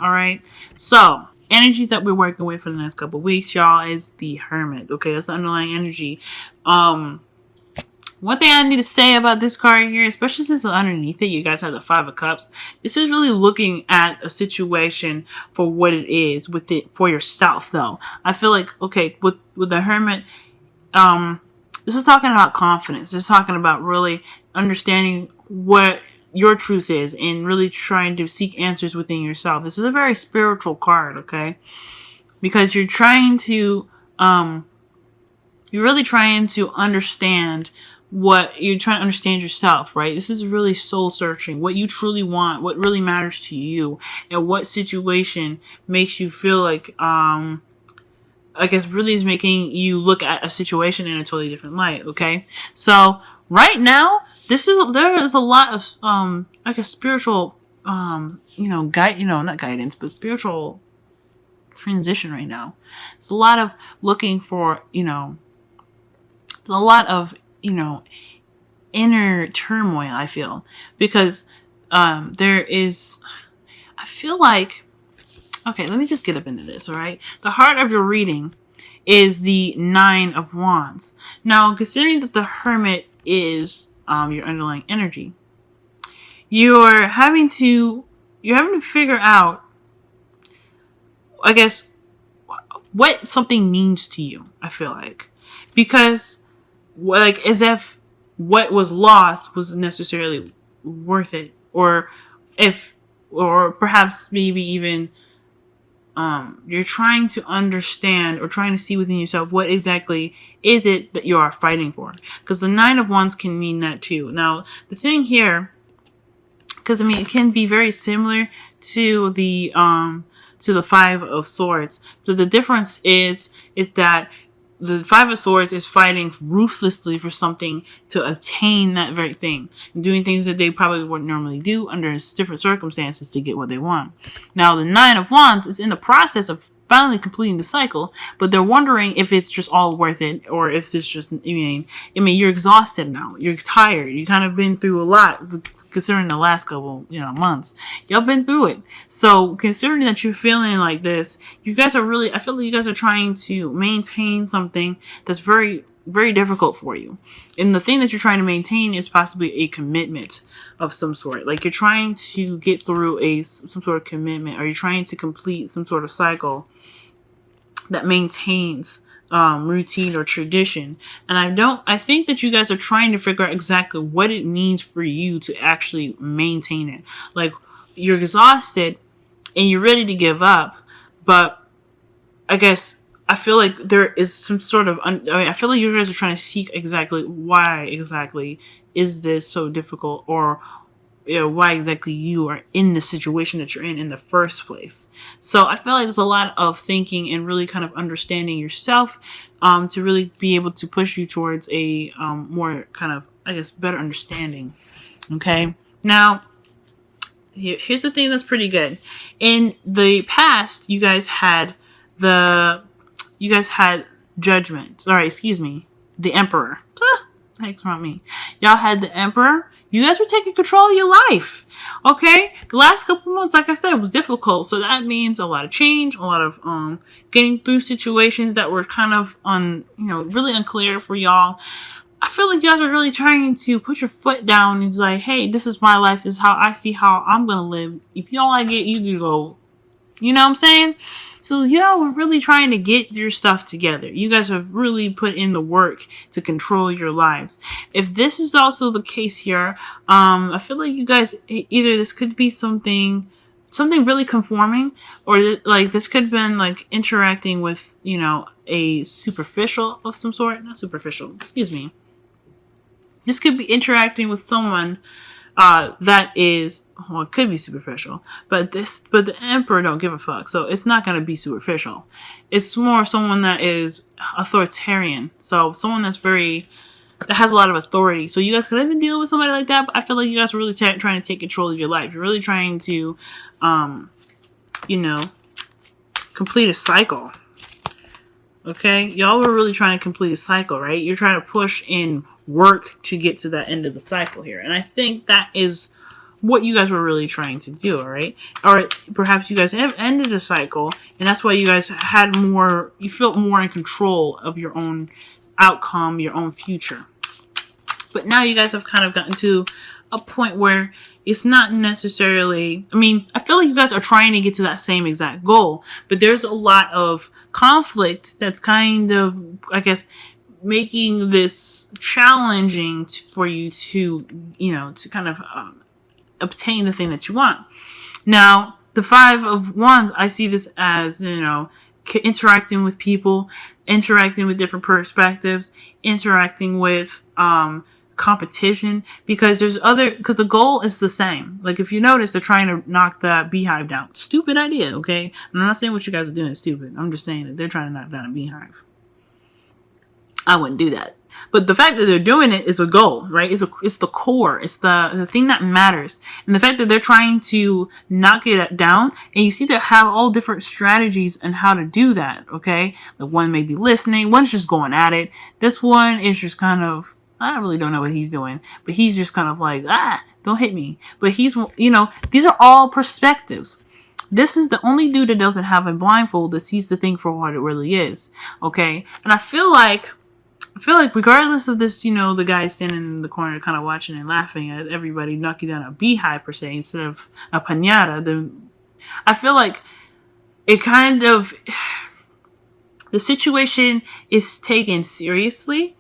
All right. So energies that we're working with for the next couple of weeks, y'all, is the Hermit. Okay, that's the underlying energy. One thing I need to say about this card here, especially since underneath it, you guys have the Five of Cups. This is really looking at a situation for what it is with it for yourself, though. I feel like, okay, with the Hermit, this is talking about confidence. This is talking about really understanding what your truth is and really trying to seek answers within yourself. This is a very spiritual card, okay? Because you're trying to, you're really trying to understand what you're trying to understand yourself, right? This is really soul searching, what you truly want, what really matters to you, and what situation makes you feel like, I guess really is making you look at a situation in a totally different light, okay? So right now, there is a lot of, I guess spiritual, not guidance, but spiritual transition right now. It's a lot of looking for, a lot of, inner turmoil, I feel, because there is, I feel like, okay, let me just get up into this, all right? The heart of your reading is the Nine of Wands. Now, considering that the Hermit is your underlying energy, you're having to figure out, I guess, what something means to you, I feel like. Because, like, as if what was lost wasn't necessarily worth it. Or perhaps maybe even you're trying to understand or trying to see within yourself what exactly is it that you are fighting for. Because the Nine of Wands can mean that too. Now, the thing here, because, it can be very similar to the Five of Swords. So the difference is that the Five of Swords is fighting ruthlessly for something to obtain that very thing. And doing things that they probably wouldn't normally do under different circumstances to get what they want. Now, the Nine of Wands is in the process of finally completing the cycle, but they're wondering if it's just all worth it, or if it's just, you're exhausted now. You're tired. You kind of been through a lot, considering the last couple, months. Y'all been through it. So, considering that you're feeling like this, you guys are really, I feel like you guys are trying to maintain something that's very, very difficult for you. And the thing that you're trying to maintain is possibly a commitment of some sort. Like, you're trying to get through some sort of commitment, or you're trying to complete some sort of cycle that maintains routine or tradition. And I think that you guys are trying to figure out exactly what it means for you to actually maintain it. Like, you're exhausted and you're ready to give up, but I guess I feel like there is some sort of, I feel like you guys are trying to seek exactly why exactly is this so difficult, or why exactly you are in the situation that you're in the first place. So I feel like there's a lot of thinking and really kind of understanding yourself to really be able to push you towards a more kind of, I guess, better understanding. Okay. Now, here's the thing that's pretty good. In the past, you guys had Judgment. Sorry, excuse me. The Emperor. Thanks for me. Y'all had the Emperor. You guys were taking control of your life. Okay? The last couple months, like I said, was difficult. So that means a lot of change, a lot of getting through situations that were kind of really unclear for y'all. I feel like you guys are really trying to put your foot down and like, hey, this is my life. This is how I see how I'm gonna live. If you don't like it, you can go. You know what I'm saying? So, we're really trying to get your stuff together. You guys have really put in the work to control your lives. If this is also the case here, I feel like you guys, either this could be something really conforming, or like this could have been like interacting with, a superficial of some sort. Not superficial, excuse me. This could be interacting with someone that is, well, it could be superficial, but the Emperor don't give a fuck, so it's not going to be superficial. It's more someone that is authoritarian, so someone that has a lot of authority. So you guys could have been dealing with somebody like that, but I feel like you guys are really trying to take control of your life. You're really trying to, complete a cycle. Okay? Y'all were really trying to complete a cycle, right? You're trying to push in work to get to that end of the cycle here. And I think that is what you guys were really trying to do, all right? Or perhaps you guys ended a cycle, and that's why you guys had more, you felt more in control of your own outcome, your own future. But now you guys have kind of gotten to a point where it's not necessarily, I mean, I feel like you guys are trying to get to that same exact goal, but there's a lot of conflict that's kind of, I guess, making this challenging for you to, you know, to kind of obtain the thing that you want. Now, the 5 of Wands, I see this as, you know, interacting with people, interacting with different perspectives, interacting with competition, because because the goal is the same. Like, if you notice, they're trying to knock that beehive down. Stupid idea, okay? I'm not saying what you guys are doing is stupid. I'm just saying that they're trying to knock down a beehive. I wouldn't do that. But the fact that they're doing it is a goal, right? It's the core. It's the thing that matters. And the fact that they're trying to knock it down, and you see they have all different strategies on how to do that, okay? The one may be listening. One's just going at it. This one is just kind of, I really don't know what he's doing, but he's just kind of like, don't hit me. But he's, you know, these are all perspectives. This is the only dude that doesn't have a blindfold that sees the thing for what it really is, okay? And I feel like regardless of this, you know, the guy standing in the corner kind of watching and laughing at everybody knocking down a beehive per se instead of a piñata, I feel like it kind of, the situation is taken seriously,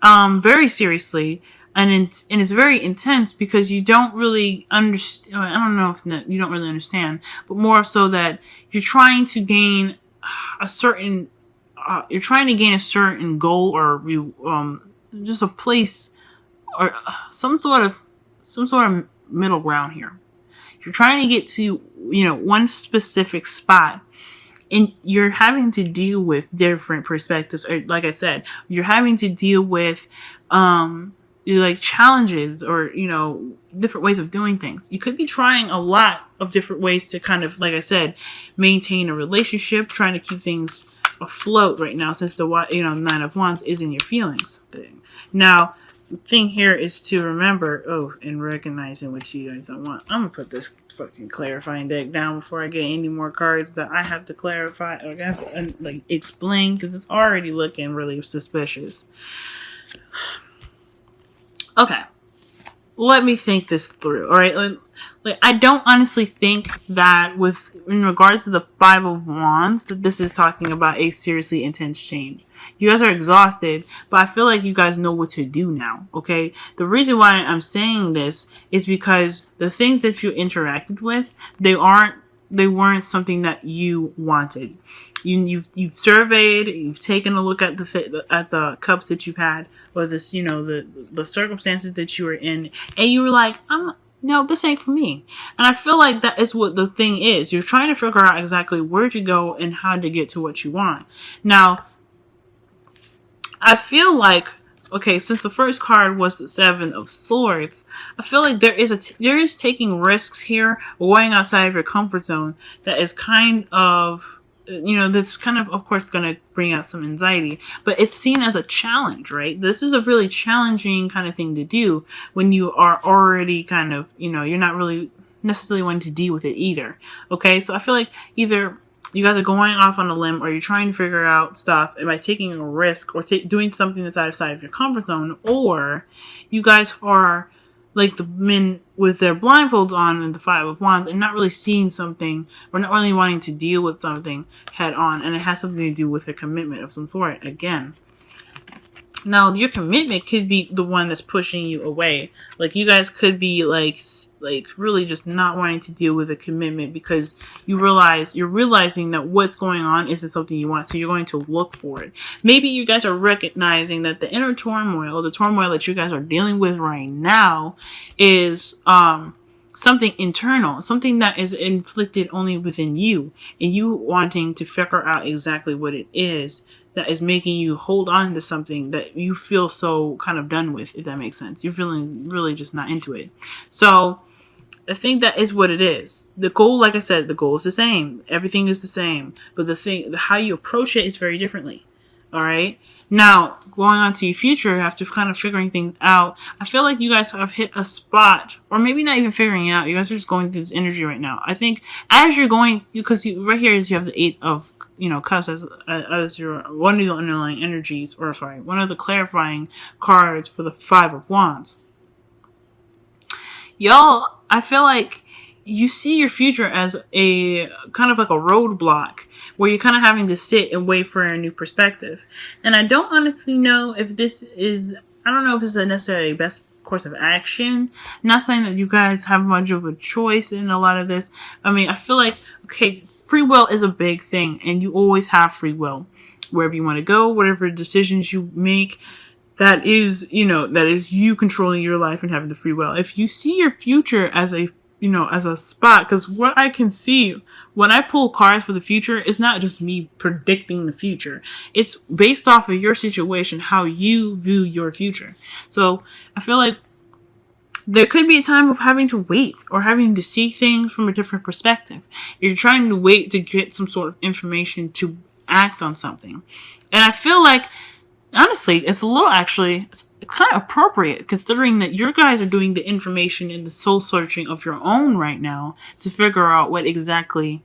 very seriously, and it's very intense because you don't really understand. I don't know if you don't really understand, but more so that you're trying to gain a certain goal, or just a place, or some sort of middle ground here. You're trying to get to, you know, one specific spot, and you're having to deal with different perspectives. Or, like I said, you're having to deal with like challenges, or, you know, different ways of doing things. You could be trying a lot of different ways to kind of, like I said, maintain a relationship, trying to keep things afloat right now, since the, you know, 9 of Wands is in your feelings thing. Now, the thing here is to remember, and recognizing what you guys don't want. I'm gonna put this fucking clarifying deck down before I get any more cards that I have to clarify, or I have to like explain, because it's already looking really suspicious. Okay, let me think this through. All right, like, I don't honestly think that in regards to the 5 of Wands, that this is talking about a seriously intense change. You guys are exhausted, but I feel like you guys know what to do now, okay? The reason why I'm saying this is because the things that you interacted with, they weren't something that you wanted. You've surveyed, you've taken a look at the cups that you've had, or this, you know, the circumstances that you were in, and you were like, no, this ain't for me. And I feel like that is what the thing is. You're trying to figure out exactly where to go and how to get to what you want. Now, I feel like, okay, since the first card was the 7 of Swords, I feel like there is taking risks here, going outside of your comfort zone, that is kind of, you know, that's kind of course, going to bring out some anxiety. But it's seen as a challenge, right? This is a really challenging kind of thing to do when you are already kind of, you know, you're not really necessarily wanting to deal with it either. Okay, so I feel like either you guys are going off on a limb, or you're trying to figure out stuff, and by taking a risk or doing something that's outside of your comfort zone, or you guys are like the men with their blindfolds on and the 5 of Wands, and not really seeing something, or not really wanting to deal with something head on, and it has something to do with a commitment of some sort again. Now, your commitment could be the one that's pushing you away. Like, you guys could be like really just not wanting to deal with a commitment because you're realizing that what's going on isn't something you want. So you're going to look for it. Maybe you guys are recognizing that the inner turmoil, the turmoil that you guys are dealing with right now, is something internal, something that is inflicted only within you, and you wanting to figure out exactly what it is that is making you hold on to something that you feel so kind of done with, if that makes sense. You're feeling really just not into it. So I think that is what it is. The goal, like I said, the goal is the same. Everything is the same. But how you approach it is very differently. All right. Now, going on to your future, after kind of figuring things out, I feel like you guys have hit a spot, or maybe not even figuring it out. You guys are just going through this energy right now. I think as you're going, because right here is you have the 8 of, cups as your one of the underlying energies, or sorry, one of the clarifying cards for the 5 of wands. Y'all, I feel like you see your future as a kind of like a roadblock where you're kind of having to sit and wait for a new perspective. And I don't honestly know if this is, I don't know if this is necessarily the best course of action. I'm not saying that you guys have much of a choice in a lot of this. I mean, I feel like, okay, free will is a big thing, and you always have free will. Wherever you want to go, whatever decisions you make, that is you controlling your life and having the free will. If you see your future as a spot, because what I can see when I pull cards for the future, it's not just me predicting the future. It's based off of your situation, how you view your future. So I feel like there could be a time of having to wait or having to see things from a different perspective. You're trying to wait to get some sort of information to act on something. And I feel like, honestly, it's kind of appropriate considering that you guys are doing the information and the soul searching of your own right now to figure out what exactly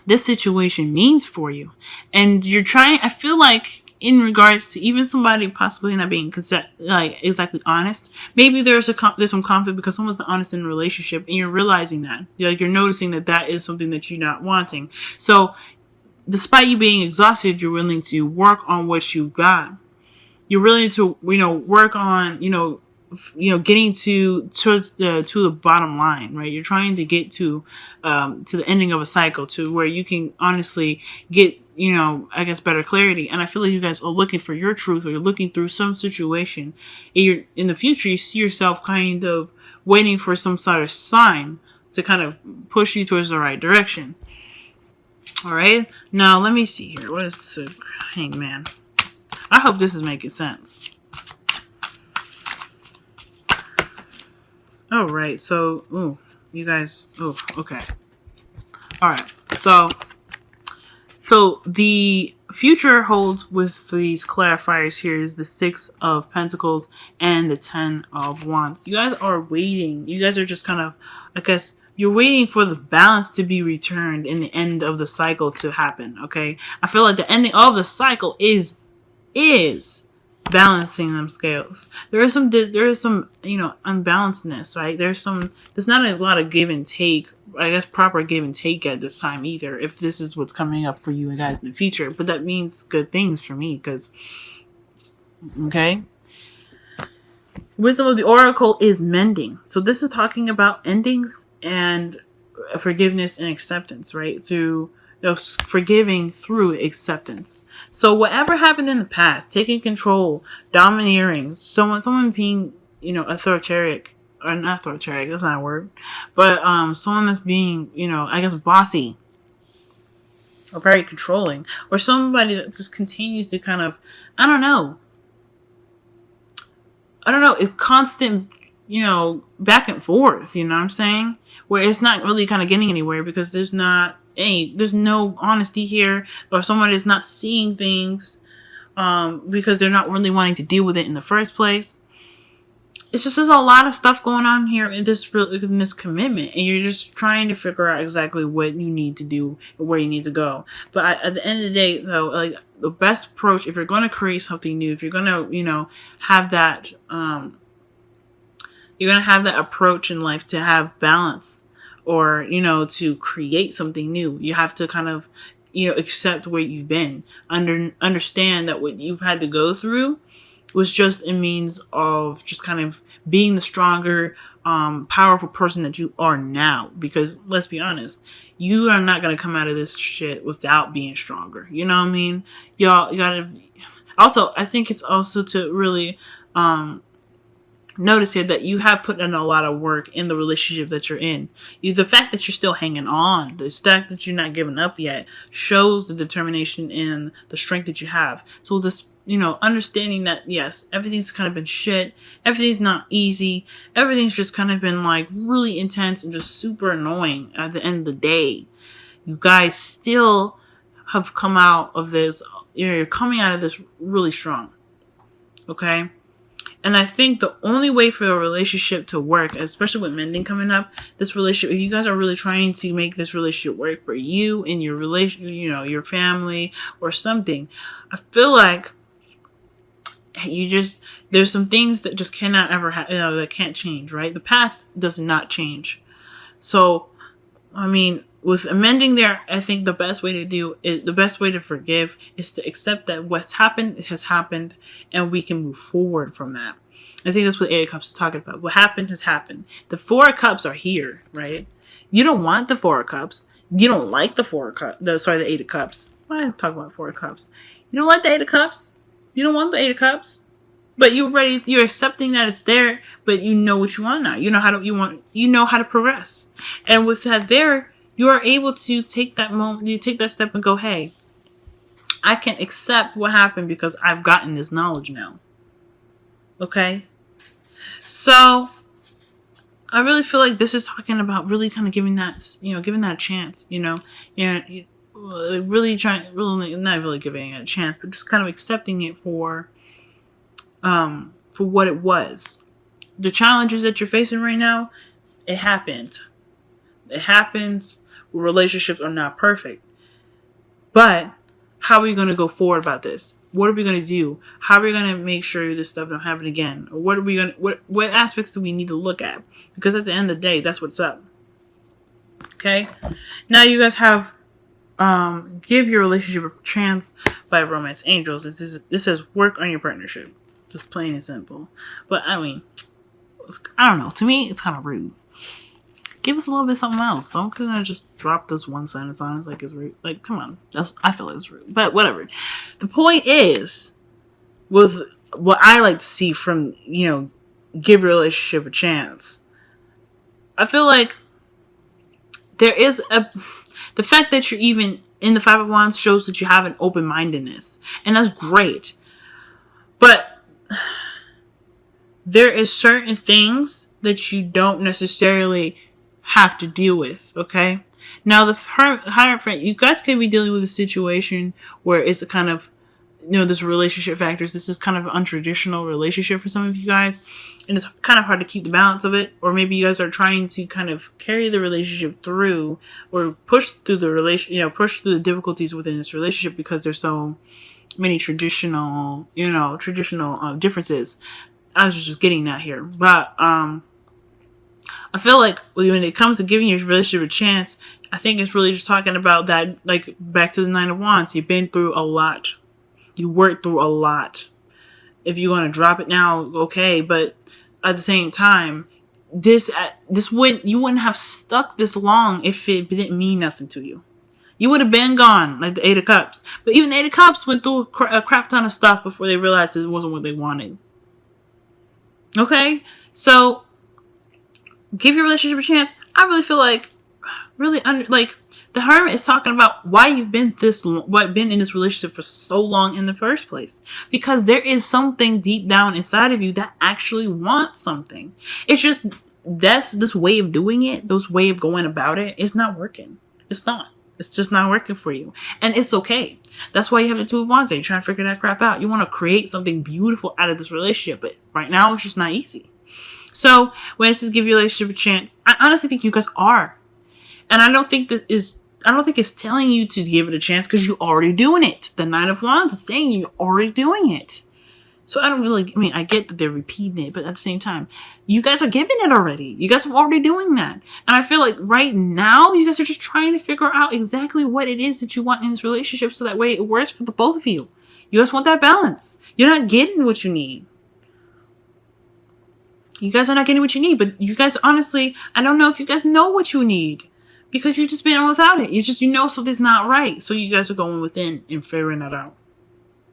this situation means for you. And you're trying, I feel like, in regards to even somebody possibly not being exactly honest, maybe there's some conflict because someone's not honest in a relationship, and you're realizing that. You're noticing that is something that you're not wanting. So despite you being exhausted, you're willing to work on what you got. You're willing to, work on, getting to the bottom line, right? You're trying to get to the ending of a cycle, to where you can honestly get, I guess, better clarity. And I feel like you guys are looking for your truth, or you're looking through some situation. In the future, you see yourself kind of waiting for some sort of sign to kind of push you towards the right direction. All right. Now, let me see here. What is the Hangman? I hope this is making sense. All right. So, you guys. Oh, okay. All right. So the future holds with these clarifiers here is the 6 of Pentacles and the 10 of Wands. You guys are waiting. You guys are just kind of, I guess, you're waiting for the balance to be returned in the end of the cycle to happen, okay? I feel like the ending of the cycle is balancing them scales. There is some unbalancedness, right? There's not a lot of give and take, I guess, proper give and take at this time either, if this is what's coming up for you guys in the future. But that means good things for me, because, okay? Wisdom of the Oracle is mending. So this is talking about endings and forgiveness and acceptance, right? Through forgiving through acceptance. So whatever happened in the past, taking control, domineering, someone being, authoritarian, or not authoritarian, that's not a word, but someone that's being, I guess, bossy, or very controlling, or somebody that just continues to kind of, I don't know, it's constant, back and forth, you know what I'm saying? Where it's not really kind of getting anywhere because there's no honesty here, or someone is not seeing things because they're not really wanting to deal with it in the first place. It's just, there's a lot of stuff going on here in this commitment, and you're just trying to figure out exactly what you need to do and where you need to go. But at the end of the day, though, like, the best approach, if you're going to create something new, if you're going to, have that, you're going to have that approach in life to have balance, or, to create something new, you have to kind of, accept where you've been, understand that what you've had to go through was just a means of just kind of being the stronger, powerful person that you are now. Because let's be honest, you are not going to come out of this shit without being stronger. You know what I mean? Y'all, you gotta. Also, I think it's also to really notice here that you have put in a lot of work in the relationship that you're in. The fact that you're still hanging on, the fact that you're not giving up yet, shows the determination and the strength that you have. So this, understanding that, yes, everything's kind of been shit, everything's not easy, everything's just kind of been like really intense and just super annoying at the end of the day. You guys still have come out of this you're coming out of this really strong. Okay? And I think the only way for a relationship to work, especially with mending coming up, this relationship, if you guys are really trying to make this relationship work for you and your relation, your family or something, I feel like there's some things that just cannot ever happen, that can't change, right? The past does not change. So, I mean, with amending there, I think the best way to forgive is to accept that what's happened has happened and we can move forward from that. I think that's what the Eight of Cups is talking about. What happened has happened. The Four of Cups are here, right? You don't want the Four of Cups. You don't like the the Eight of Cups. Why am I talking about Four of Cups? You don't like the Eight of Cups? You don't want the Eight of Cups? But you're accepting that it's there, but you know what you want now. You know how to progress. And with that there, you are able to take that moment, you take that step and go, hey, I can accept what happened because I've gotten this knowledge now. Okay? So, I really feel like this is talking about really kind of giving that a chance, really not really giving it a chance, but just kind of accepting it for what it was. The challenges that you're facing right now, it happened. It happens. Relationships are not perfect. But how are we going to go forward about this? What are we going to do? How are we going to make sure this stuff don't happen again? Or what aspects do we need to look at? Because at the end of the day, that's what's up. Okay? Now you guys have Give Your Relationship a Chance by Romance Angels. This says work on your partnership. Just plain and simple. But I mean, I don't know. To me, it's kind of rude. Give us a little bit of something else. Don't just drop this one sentence on us like it's rude. Like, come on. I feel like it's rude. But whatever. The point is, with what I like to see from, give your relationship a chance, I feel like there is the fact that you're even in the Five of Wands shows that you have an open-mindedness. And that's great. But there is certain things that you don't necessarily have to deal with, okay? Now, the Hierophant, you guys could be dealing with a situation where it's a kind of, this relationship factors. This is kind of an untraditional relationship for some of you guys. And it's kind of hard to keep the balance of it. Or maybe you guys are trying to kind of carry the relationship through or push through push through the difficulties within this relationship because there's so many traditional differences. I was just getting that here. But, I feel like when it comes to giving your relationship a chance, I think it's really just talking about that, like, back to the Nine of Wands. You've been through a lot. You worked through a lot. If you want to drop it now, okay. But at the same time, you wouldn't have stuck this long if it didn't mean nothing to you. You would have been gone, like the Eight of Cups. But even the Eight of Cups went through a crap ton of stuff before they realized it wasn't what they wanted. Okay? So, give your relationship a chance. I really feel like, the Hermit is talking about why you've been in this relationship for so long in the first place. Because there is something deep down inside of you that actually wants something. It's just, this way of doing it, this way of going about it, is not working. It's not. It's just not working for you. And it's okay. That's why you have the Two of Wands there. You're trying to figure that crap out. You want to create something beautiful out of this relationship. But right now, it's just not easy. So, when it says give your relationship a chance, I honestly think you guys are. And I don't think it's telling you to give it a chance because you're already doing it. The Nine of Wands is saying you're already doing it. So I get that they're repeating it, but at the same time, you guys are giving it already. You guys are already doing that. And I feel like right now, you guys are just trying to figure out exactly what it is that you want in this relationship so that way it works for the both of you. You guys want that balance. You're not getting what you need. You guys are not getting what you need, but you guys, honestly, I don't know if you guys know what you need because you've just been on without it. You know something's not right. So you guys are going within and figuring that out.